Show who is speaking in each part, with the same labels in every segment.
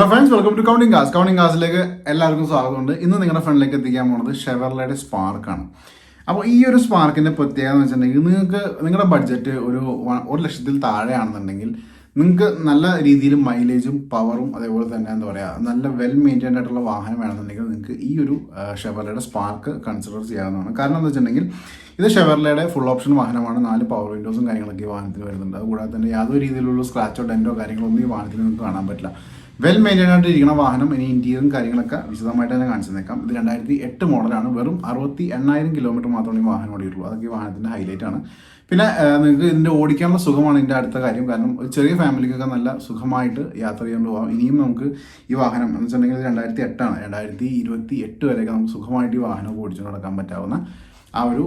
Speaker 1: Hello friends, welcome to Counting Cars. Counting Carsലേക്ക് എല്ലാവർക്കും സ്വാഗതമുണ്ട്. ഇന്ന് നിങ്ങളുടെ ഫ്രണ്ടിലേക്ക് എത്തിക്കാൻ പോകുന്നത് ഷെവർലയുടെ സ്പാർക്കാണ്. അപ്പോൾ ഈ ഒരു സ്പാർക്കിൻ്റെ പ്രത്യേകത എന്ന് വെച്ചിട്ടുണ്ടെങ്കിൽ നിങ്ങളുടെ ബഡ്ജറ്റ് ഒരു 1,00,000 താഴെയാണെന്നുണ്ടെങ്കിൽ നിങ്ങൾക്ക് നല്ല രീതിയിൽ മൈലേജും പവറും അതേപോലെ തന്നെ എന്താ പറയുക നല്ല വെൽ മെയിൻറ്റൈൻഡ് ആയിട്ടുള്ള വാഹനം വേണമെന്നുണ്ടെങ്കിൽ നിങ്ങൾക്ക് ഈ ഒരു ഷെവർലയുടെ സ്പാർക്ക് കൺസിഡർ ചെയ്യാവുന്നതാണ്. കാരണം എന്താ വെച്ചിട്ടുണ്ടെങ്കിൽ ഇത് ഷെവർലയുടെ ഫുൾ ഓപ്ഷൻ വാഹനമാണ്. 4 പവർ വിൻഡോസും കാര്യങ്ങളൊക്കെ ഈ വാഹനത്തിൽ വരുന്നുണ്ട്. അതുകൂടാതെ തന്നെ യാതൊരു രീതിയിലുള്ള സ്ക്രാച്ചോ ഡെൻറ്റോ കാര്യങ്ങളൊന്നും ഈ വാഹനത്തിൽ നിങ്ങൾക്ക് കാണാൻ പറ്റില്ല. വെൽ മെയിൻറ്റൈൻ ആയിട്ട് ഇരിക്കുന്ന വാഹനം. ഇനി ഇൻറ്റീരിയറും കാര്യങ്ങളൊക്കെ വിശദമായിട്ട് തന്നെ കാണിച്ചു തന്നേക്കാം. ഇത് 2008 മോഡലാണ്. വെറും 68,000 കിലോമീറ്റർ മാത്രമേ ഈ വാഹനം ഓടിയിട്ടുള്ളൂ. അതൊക്കെ ഈ വാഹനത്തിൻ്റെ ഹൈലൈറ്റ് ആണ്. പിന്നെ നിങ്ങൾക്ക് ഇതിൻ്റെ ഓടിക്കാനുള്ള സുഖമാണ് ഇതിൻ്റെ അടുത്ത കാര്യം. കാരണം ഒരു ചെറിയ ഫാമിലിക്കൊക്കെ നല്ല സുഖമായിട്ട് യാത്ര ചെയ്യാൻ പോകാം. ഇനിയും നമുക്ക് ഈ വാഹനം എന്ന് വെച്ചിട്ടുണ്ടെങ്കിൽ 2008 ആണ്. 2028 വരെയൊക്കെ നമുക്ക് സുഖമായിട്ട് ഈ വാഹനം ഓടിച്ചു നടക്കാൻ പറ്റാവുന്ന ആ ഒരു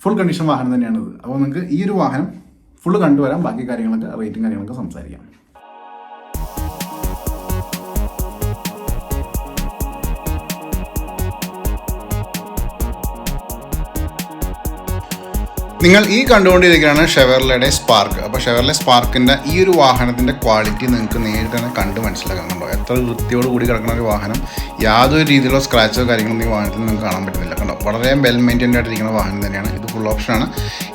Speaker 1: ഫുൾ കണ്ടീഷൻ വാഹനം തന്നെയാണിത്. അപ്പോൾ നിങ്ങൾക്ക് ഈ ഒരു വാഹനം ഫുള്ള് കണ്ടുവരാം. ബാക്കി കാര്യങ്ങളൊക്കെ റേറ്റും കാര്യങ്ങളൊക്കെ സംസാരിക്കാം. നിങ്ങൾ ഈ കണ്ടുകൊണ്ടിരിക്കുകയാണ് ഷെവർലയുടെ സ്പാർക്ക്. അപ്പോൾ ഷെവർലെ സ്പാർക്കിൻ്റെ ഈ ഒരു വാഹനത്തിൻ്റെ ക്വാളിറ്റി നിങ്ങൾക്ക് നേരിട്ട് തന്നെ കണ്ട് മനസ്സിലാക്കുന്നുണ്ടോ? എത്ര വൃത്തിയോട് കൂടി കിടക്കുന്ന ഒരു വാഹനം, യാതൊരു രീതിയിലുള്ള സ്ക്രാച്ചോ കാര്യങ്ങളൊന്നും ഈ വാഹനത്തിൽ നിങ്ങൾക്ക് കാണാൻ പറ്റുന്നില്ല. കണ്ടോ, വളരെ വെൽ മെയിൻറ്റൈൻഡ് ആയിട്ടിരിക്കുന്ന വാഹനം തന്നെയാണ്. ഇത് ഫുൾ ഓപ്ഷനാണ്.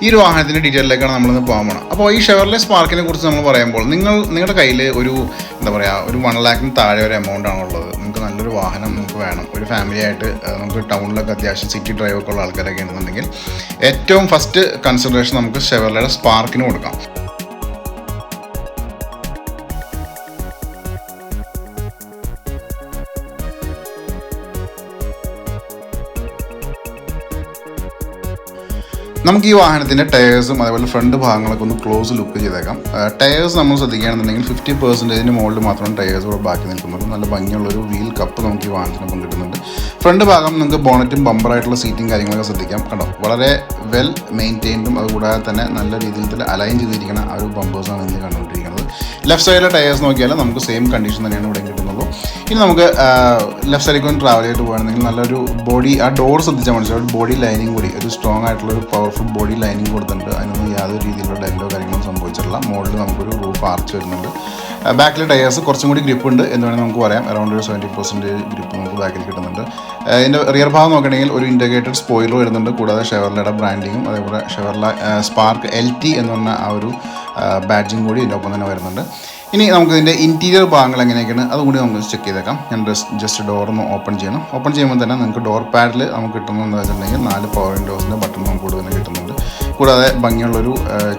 Speaker 1: ഈ ഒരു വാഹനത്തിൻ്റെ ഡീറ്റെയിലേക്കാണ് നമ്മളിന്ന് പോകാൻ പോകണം. അപ്പോൾ ഈ ഷെവർലെ സ്പാർക്കിനെ കുറിച്ച് നമ്മൾ പറയുമ്പോൾ നിങ്ങളുടെ കയ്യിൽ ഒരു എന്താ പറയുക ഒരു 1,00,000 താഴെ ഒരു എമൗണ്ട് ആണുള്ളത്. നിങ്ങൾക്ക് നല്ലൊരു വാഹനം നിങ്ങൾക്ക് വേണം. ഒരു ഫാമിലി ആയിട്ട് നമുക്ക് ടൗണിലൊക്കെ അത്യാവശ്യം സിറ്റി ഡ്രൈവൊക്കെ ഉള്ള ആൾക്കാരൊക്കെ ഉണ്ടെന്നുണ്ടെങ്കിൽ ഏറ്റവും ഫസ്റ്റ് കൺസിഡറേഷൻ നമുക്ക് ഷെവർലയുടെ സ്പാർക്കിന് കൊടുക്കാം. നമുക്ക് ഈ വാഹനത്തിൻ്റെ ടയേഴ്സും അതേപോലെ ഫ്രണ്ട് ഭാഗങ്ങളൊക്കെ ഒന്ന് ക്ലോസ് ലുക്ക് ചെയ്തേക്കാം. ടയേഴ്സ് നമ്മൾ ശ്രദ്ധിക്കുകയാണെന്നുണ്ടെങ്കിൽ 50% മുകളിൽ മാത്രം ടയേഴ്സ് കൂടെ ബാക്കി നിൽക്കുന്നുള്ളൂ. നല്ല ഭംഗിയുള്ളൊരു വീൽ കപ്പ് നമുക്ക് ഈ വാഹനത്തിനൊപ്പം കിട്ടുന്നുണ്ട്. ഫ്രണ്ട് ഭാഗം നിങ്ങൾക്ക് ബോണറ്റും ബമ്പറായിട്ടുള്ള സീറ്റും കാര്യങ്ങളൊക്കെ ശ്രദ്ധിക്കാം. കണ്ടോ, വളരെ വെൽ മെയിൻറ്റെയിൻഡും അതുകൂടാതെ തന്നെ നല്ല രീതിയിൽ അലൈൻ ചെയ്തിരിക്കുന്ന ആ ഒരു ബമ്പേഴ്സാണ് ഇതിൽ കണ്ടുകൊണ്ടിരിക്കുന്നത്. ലെഫ്റ്റ് സൈഡിലെ ടയേഴ്സ് നോക്കിയാൽ നമുക്ക് സെയിം കണ്ടീഷൻ തന്നെയാണ് ഇവിടെ കിട്ടുന്നുള്ളൂ. ഇനി നമുക്ക് ലെഫ്റ്റ് സൈഡിലേക്ക് ഒന്ന് ട്രാവൽ ചെയ്തിട്ട് പോകുകയാണെങ്കിൽ നല്ലൊരു ബോഡി, ആ ഡോർ ശ്രദ്ധിച്ചാൽ മനസ്സിലാവും. ബോഡി ലൈനിങ് കൂടി ഒരു സ്ട്രോങ് ആയിട്ടുള്ള ഒരു പവർഫുൾ ബോഡി ലൈനിങ് കൊടുത്തിട്ടുണ്ട്. അതിനൊന്നും യാതൊരു രീതിയിലുള്ള ഡെൻറ്റോ കാര്യങ്ങളും സംഭവിച്ചിട്ടില്ല. മുകളിൽ നമുക്കൊരു റൂഫ് ആർച്ച് വരുന്നുണ്ട്. ബാക്കിലെ ടയേഴ്സ് കുറച്ചും കൂടി ഗ്രിപ്പ് ഉണ്ട് എന്ന് വേണമെങ്കിൽ നമുക്ക് പറയാം. അറൗണ്ട് ഒരു 70% ഗ്രിപ്പ് നമുക്ക് ബാക്കിൽ കിട്ടുന്നുണ്ട്. ഇതിൻ്റെ റിയർ ഭാഗം നോക്കുകയാണെങ്കിൽ ഒരു ഇൻറ്റഗ്രേറ്റഡ് സ്പോയിലർ വരുന്നുണ്ട്. കൂടാതെ ഷെവർലയുടെ ബ്രാൻഡിങ്ങും അതേപോലെ ഷെവർല സ്പാർക്ക് LT എന്ന് പറഞ്ഞ ആ ഒരു ബാഡ്ജിങ് കൂടി ഇതിൻ്റെ ഒപ്പം തന്നെ വരുന്നുണ്ട്. ഇനി നമുക്ക് ഇതിൻ്റെ ഇൻറ്റീരിയർ ഭാഗങ്ങൾ എങ്ങനെയൊക്കെയാണ് അതുകൂടി നമുക്ക് ചെക്ക് ചെയ്തേക്കാം. ഞാൻ ജസ്റ്റ് ഡോറൊന്ന് ഓപ്പൺ ചെയ്യണം. ഓപ്പൺ ചെയ്യുമ്പോൾ തന്നെ നിങ്ങൾക്ക് ഡോർ പാഡിൽ നമുക്ക് കിട്ടുന്നതെന്ന് വെച്ചിട്ടുണ്ടെങ്കിൽ 4 പവർ വിൻഡോസിൻ്റെ ബട്ടൺ നമുക്ക് കൂടെ തന്നെ കിട്ടുന്നുണ്ട്. കൂടാതെ ഭംഗിയുള്ളൊരു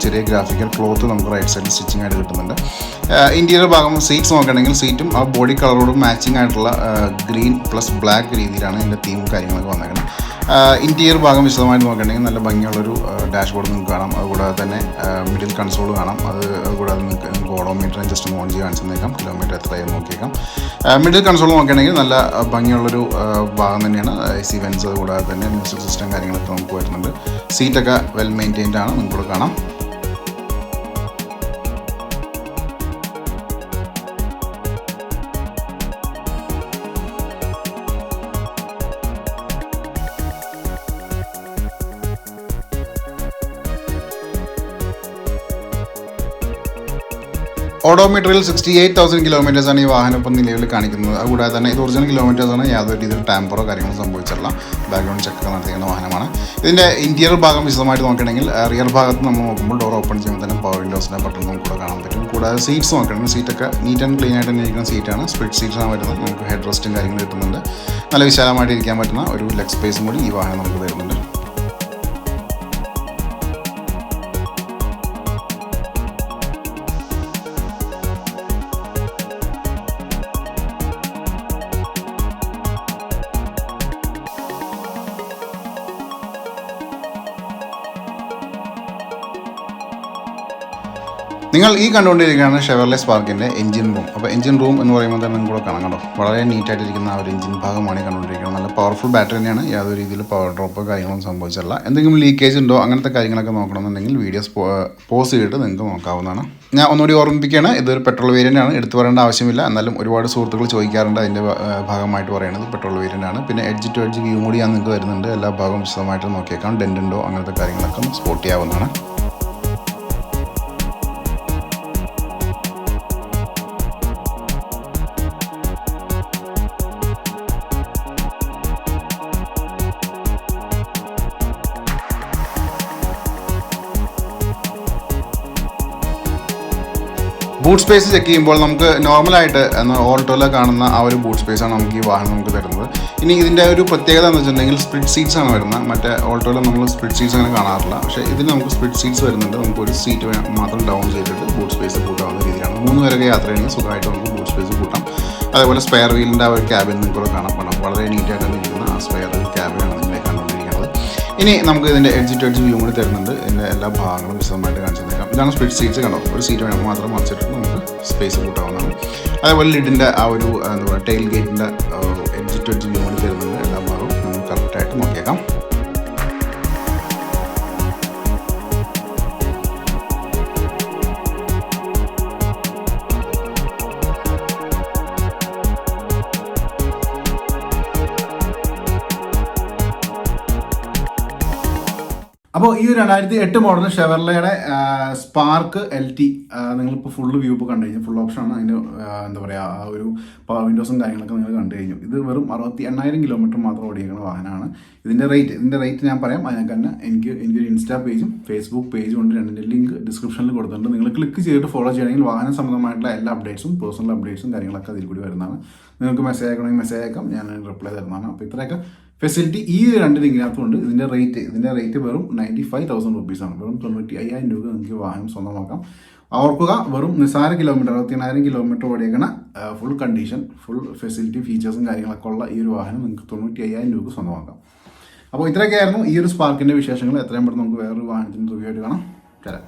Speaker 1: ചെറിയ ഗ്രാഫിക്കൽ ക്ലോത്ത് നമുക്ക് റൈറ്റ് സൈഡിൽ സ്റ്റിച്ചിങ് ആയിട്ട് കിട്ടുന്നുണ്ട്. ഇൻറ്റീരിയർ ഭാഗം സീറ്റ്സ് നോക്കുകയാണെങ്കിൽ സീറ്റും ആ ബോഡി കളറോടും മാച്ചിങ് ആയിട്ടുള്ള ഗ്രീൻ പ്ലസ് ബ്ലാക്ക് രീതിയിലാണ് ഇതിൻ്റെ തീമും കാര്യങ്ങളൊക്കെ വന്നേക്കുന്നത്. ഇൻറ്റീരിയർ ഭാഗം വിശദമായിട്ട് നോക്കുകയാണെങ്കിൽ നല്ല ഭംഗിയുള്ളൊരു ഡാഷ്ബോർഡ് നിങ്ങൾക്ക് കാണാം. അതുകൂടാതെ തന്നെ മിഡിൽ കൺസോൾ കാണാം. അതുകൂടാതെ നിങ്ങൾക്ക് ഓഡോമീറ്റർ ജസ്റ്റ് ഓൺ ചെയ്ത് കാണിച്ചു തന്നേക്കാം. കിലോമീറ്റർ എത്രയായി നോക്കിയേക്കാം. മിഡിൽ കൺസോൾ നോക്കുകയാണെങ്കിൽ നല്ല ഭംഗിയുള്ളൊരു ഭാഗം തന്നെയാണ്. AC വെൻസ് അതുകൂടാതെ തന്നെ മ്യൂസിക് സിസ്റ്റം കാര്യങ്ങളൊക്കെ നമുക്ക് വരുന്നുണ്ട്. സീറ്റൊക്കെ വെൽ മെയിൻറ്റൈൻഡ് ആണ്, നിങ്ങൾക്ക് കാണാം. ഓഡോമീറ്ററിൽ 68,000 കിലോമീറ്റേഴ്സാണ് ഈ വാഹനം ഇപ്പം നിലവിൽ കാണിക്കുന്നത്. അതുകൂടാതെ തന്നെ ഇത് ഒറിജിനൽ കിലോമീറ്റേഴ്സാണ്. യാതൊരു രീതിയിൽ ടാമ്പറോ കാര്യങ്ങളോ സംഭവിച്ചിട്ടില്ല. ബാക്ക്ഗ്രൗണ്ട് ചെക്കൊക്കെ നടത്തിക്കുന്ന വാഹനമാണ്. ഇതിൻ്റെ ഇൻറ്റീരിയർ ഭാഗം വിശദമായിട്ട് നോക്കുകയാണെങ്കിൽ റിയർ ഭാഗത്ത് നമ്മൾ നോക്കുമ്പോൾ ഡോർ ഓപ്പൺ ചെയ്യുമ്പോൾ തന്നെ പവർ വിൻഡോസിൻ്റെ ബട്ടൺ നമുക്ക് കൂടെ കാണാൻ പറ്റും. കൂടാതെ സീറ്റ്സ് നോക്കുകയാണെങ്കിൽ സീറ്റൊക്കെ നീറ്റ് ആൻഡ് ക്ലീൻ ആയിട്ട് തന്നെ ഇരിക്കുന്ന സീറ്റാണ്. സ്പ്ലിറ്റ് സീറ്റ്സാണ് വരുന്നത്. നമുക്ക് ഹെഡ് റെസ്റ്റും കാര്യങ്ങളും കിട്ടുന്നുണ്ട്. നല്ല വിശാലമായിട്ട് ഇരിക്കാൻ പറ്റുന്ന ഒരു ലെഗ് സ്പേസും കൂടി ഈ വാഹനം നമുക്ക് തരുന്നുണ്ട്. നിങ്ങൾ ഈ കണ്ടുകൊണ്ടിരിക്കുകയാണ് ഷെവർലെ സ്പാർക്കിൻ്റെ എഞ്ചിൻ റൂം. അപ്പോൾ എഞ്ചിൻ റൂം എന്ന് പറയുമ്പോൾ തന്നെ നിങ്ങൾ കാണാം. കണ്ടോ, വളരെ നീറ്റായിട്ടിരിക്കുന്ന ആ ഒരു എഞ്ചിൻ ഭാഗമാണ് കണ്ടുകൊണ്ടിരിക്കുന്നത്. നല്ല പവർഫുൾ ബാറ്ററി തന്നെയാണ്. യാതൊരു രീതിയിൽ പവർ ഡ്രോപ്പോ കാര്യങ്ങളൊന്നും സംഭവിച്ചില്ല. എന്തെങ്കിലും ലീക്കേജ് ഉണ്ടോ അങ്ങനത്തെ കാര്യങ്ങളൊക്കെ നോക്കണമെന്നുണ്ടെങ്കിൽ വീഡിയോസ് പോസ് ചെയ്തിട്ട് നിങ്ങൾക്ക് നോക്കാവുന്നതാണ്. ഞാൻ ഒന്നുകൂടി ഓർമ്മിപ്പിക്കുകയാണ്, ഇതൊരു പെട്രോൾ വേരിയൻ്റ് ആണ്. എടുത്തു പറയേണ്ട ആവശ്യമില്ല. എന്നാലും ഒരുപാട് സുഹൃത്തുക്കൾ ചോദിക്കാറുണ്ട് അതിൻ്റെ ഭാഗമായിട്ട് പറയുന്നത് പെട്രോൾ വേരിയൻ്റ് ആണ്. പിന്നെ എഡ്ജ് ടു എഡ്ജ് വ്യൂ കൂടി നിങ്ങൾക്ക് വരുന്നുണ്ട്. എല്ലാ ഭാഗവും വിശദമായിട്ട് നോക്കിയേക്കാം. ഡെൻ്റ് ഉണ്ടോ അങ്ങനത്തെ കാര്യങ്ങളൊക്കെ സ്പോട്ട് ചെയ്യാവുന്നതാണ്. ബൂട്ട് സ്പേസ് ചെക്ക് ചെയ്യുമ്പോൾ നമുക്ക് നോർമലായിട്ട് ഓൾട്ടോയിൽ കാണുന്ന ആ ഒരു ബൂട്ട് സ്പേസാണ് നമുക്ക് ഈ വാഹനം നമുക്ക് തരുന്നത്. ഇനി ഇതിൻ്റെ ഒരു പ്രത്യേകത എന്ന് വെച്ചിട്ടുണ്ടെങ്കിൽ സ്പ്ലിറ്റ് സീറ്റ്സ് ആണ് വരുന്നത്. മറ്റേ ഓൾട്ടോയിൽ നമ്മൾ സ്പ്ലിറ്റ് സീറ്റ്സ് അങ്ങനെ കാണാറില്ല, പക്ഷേ ഇതിന് നമുക്ക് സ്പ്ലിറ്റ് സീറ്റ്സ് വരുന്നുണ്ട്. നമുക്ക് ഒരു സീറ്റ് മാത്രം ഡൗൺ ചെയ്തിട്ട് ബൂട്ട് സ്പേസ് കൂട്ടാവുന്ന രീതിയിലാണ്. 3 പേരൊക്കെ യാത്ര ചെയ്യുന്നത് സുഖമായിട്ട് നമുക്ക് ബൂട്ട് സ്പേസ് കൂട്ടാം. അതേപോലെ സ്പെയർ വീലിൻ്റെ ആ ഒരു ക്യാബിൻ നിങ്ങൾക്ക് കാണാൻ പണം വളരെ നീറ്റായിട്ട് ഇരിക്കുന്ന ആ സ്പെയർ ക്യാബിനാണ് നിങ്ങളെ കണ്ടുകൊണ്ടിരിക്കുന്നത്. ഇനി നമുക്ക് ഇതിൻ്റെ എഡ്ജ് ടു എഡ്ജ് വ്യൂ കൂടി തരുന്നുണ്ട്. ഇതിൻ്റെ എല്ലാ ഭാഗങ്ങളും വിശദമായിട്ട് കാണിച്ചു തന്നേക്കാം. ഇതാണ് സ്പ്ലിറ്റ് സീറ്റ്സ് കണ്ടോ, ഒരു സീറ്റ് വേണം മാത്രം മറിച്ചിട്ട് നമുക്ക് സ്പേസ് കൂട്ടാവുന്നതാണ്. അതേപോലെ ലിഡിൻ്റെ ആ ഒരു എന്താ പറയുക ടെയിൽ ഗേറ്റിൻ്റെ എഡ്ജ് ടു എഡ്ജ് വ്യൂ കൂടി തരുന്നുണ്ട്. എല്ലാ ഭാഗവും നമുക്ക് കറക്റ്റായിട്ട് നോക്കിയേക്കാം. അപ്പോൾ ഈ 2008 മോഡൽ ഷെവർലയുടെ സ്പാർക്ക് LT നിങ്ങളിപ്പോൾ ഫുള്ള് വ്യൂ ഇപ്പോൾ കണ്ടു കഴിഞ്ഞു. ഫുൾ ഓപ്ഷനാണ്. അതിന് എന്താ പറയുക ആ ഒരു പവർ വിൻഡോസും കാര്യങ്ങളൊക്കെ നിങ്ങൾ കണ്ടു കഴിഞ്ഞു. ഇത് വെറും 68,000 കിലോമീറ്റർ മാത്രം ഓടിക്കുന്ന വാഹനമാണ്. ഇതിൻ്റെ റേറ്റ് ഞാൻ പറയാം. അതിനൊക്കെ തന്നെ എനിക്കൊരു ഇൻസ്റ്റാ പേജും ഫേസ്ബുക്ക് പേജും ഉണ്ട്. രണ്ടിൻ്റെ ലിങ്ക് ഡിസ്ക്രിപ്ഷനിൽ കൊടുത്തിട്ടുണ്ട്. നിങ്ങൾ ക്ലിക്ക് ചെയ്തിട്ട് ഫോളോ ചെയ്യണമെങ്കിൽ വാഹന സംബന്ധമായിട്ടുള്ള എല്ലാ അപ്ഡേറ്റ്സും പേഴ്സണൽ അപ്ഡേറ്റ്സും കാര്യങ്ങളൊക്കെ അതിൽ കൂടി വരുന്നതാണ്. നിങ്ങൾക്ക് മെസ്സേജ് അയക്കണമെങ്കിൽ മെസ്സേജ് അയക്കാം, ഞാൻ റിപ്ലൈ തരുന്നതാണ്. അപ്പോൾ ഇത്രയൊക്കെ ഫെസിലിറ്റി ഈ 2 ലിങ്കിനകത്തുണ്ട്. ഇതിൻ്റെ റേറ്റ് വെറും 95,000 റുപ്പീസാണ്. വെറും 95,000 രൂപ നിങ്ങൾക്ക് വാഹനം സ്വന്തമാക്കാം. ഓർക്കുക, വെറും നിസ്സാര കിലോമീറ്റർ 68,000 കിലോമീറ്റർ ഓടിയേക്കണ ഫുൾ കണ്ടീഷൻ ഫുൾ ഫെസിലിറ്റി ഫീച്ചേഴ്സും കാര്യങ്ങളൊക്കെ ഉള്ള ഈ ഒരു വാഹനം നിങ്ങൾക്ക് 95,000 രൂപ സ്വന്തമാക്കാം. അപ്പോൾ ഇത്രയൊക്കെ ആയിരുന്നു ഈ ഒരു സ്പാർക്കിൻ്റെ വിശേഷങ്ങൾ. എത്രയും പെട്ടെന്ന് നമുക്ക് വേറൊരു വാഹനത്തിൻ്റെ റിവ്യൂ ആയിട്ട് കാണാം. തരാം.